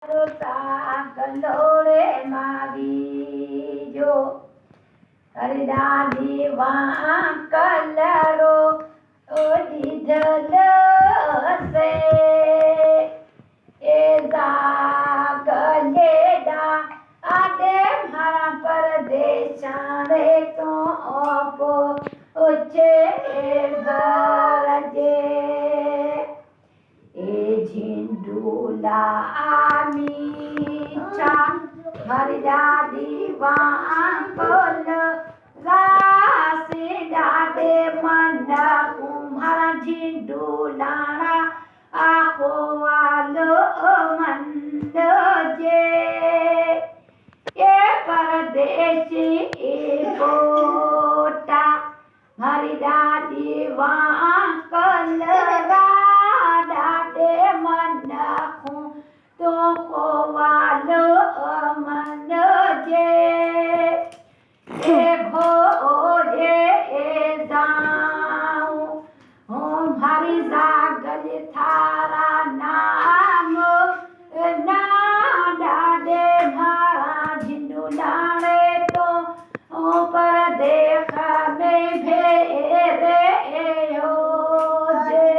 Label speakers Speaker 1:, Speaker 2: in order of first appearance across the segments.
Speaker 1: કંડોળે માવીજો હરદાદી કલરો દીધલ સે એ જાગલેડા આડે મારા પરદેશાને તો આપો ઓછે ભરજે એ ઝીંડુલા મીઠા મારી દાદી વાંકલ રાસી દાદે મંડા કુમારા ઝીંડુલાણા આખો વાલો મંદ જે એ પરદેશી એ ગોટા મારી દાદી વાંકલ તો ખોવાલો મન જે એ ભોજે એ જાઉં હું મારી જાગલ થારા નામ ના દાદે મારા ઝીંડુલાણે તો પરદેશ મેં ભેરે હોજે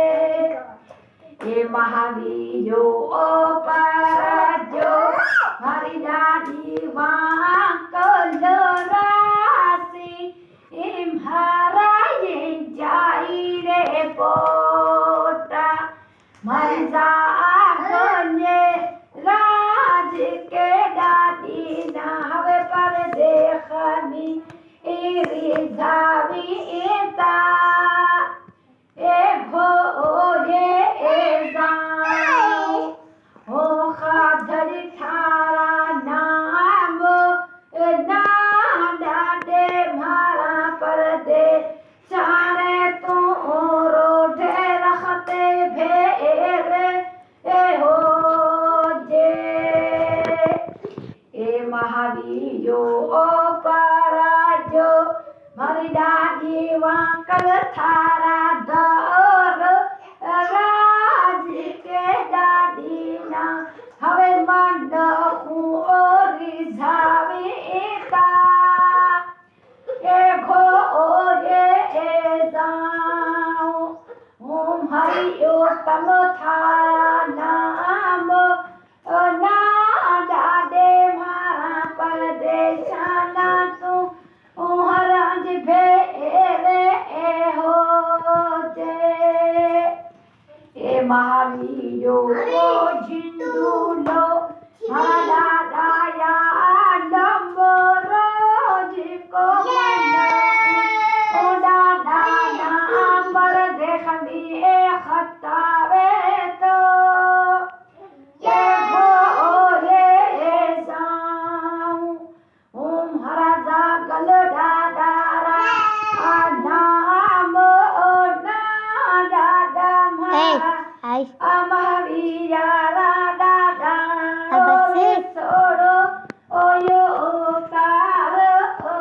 Speaker 1: એ મહાવીરો પરજો મારી દાદી વાંકલ રાસી એમ હરાયે જાય રે પોતા મારી જાગને રાજ કે દાદી ના હવે પરદેશની એ રીઝાવી એતા એ ભોજે એ જાઉં હો ખાધર થારા નામ ના દાદે મારા પરદેશાને તું રોઢે રખતે ભેરે એ હોજે એ મહાવીરો પરાજો મારી દાદી વાંકલ થારા ધર રાજ કે દાદી ના હવે મંડ હું રીઝાવી તા એ ઘોરે એ જાઉં હું હરિયો તમ થારા નામ ના દાદે મારા પરદેશાના તું હરાજ ભેરે હોજે એ મહાવીરો ઝીંડુલો મારા દાયા ડંબરો જીકો ઓ દાદા ના પરદેશ બી ખતાવે તો એ ઘોરે જાઉં હું મારા જાગલ દાદારા નામ ના દાદા મારા મહાવીરા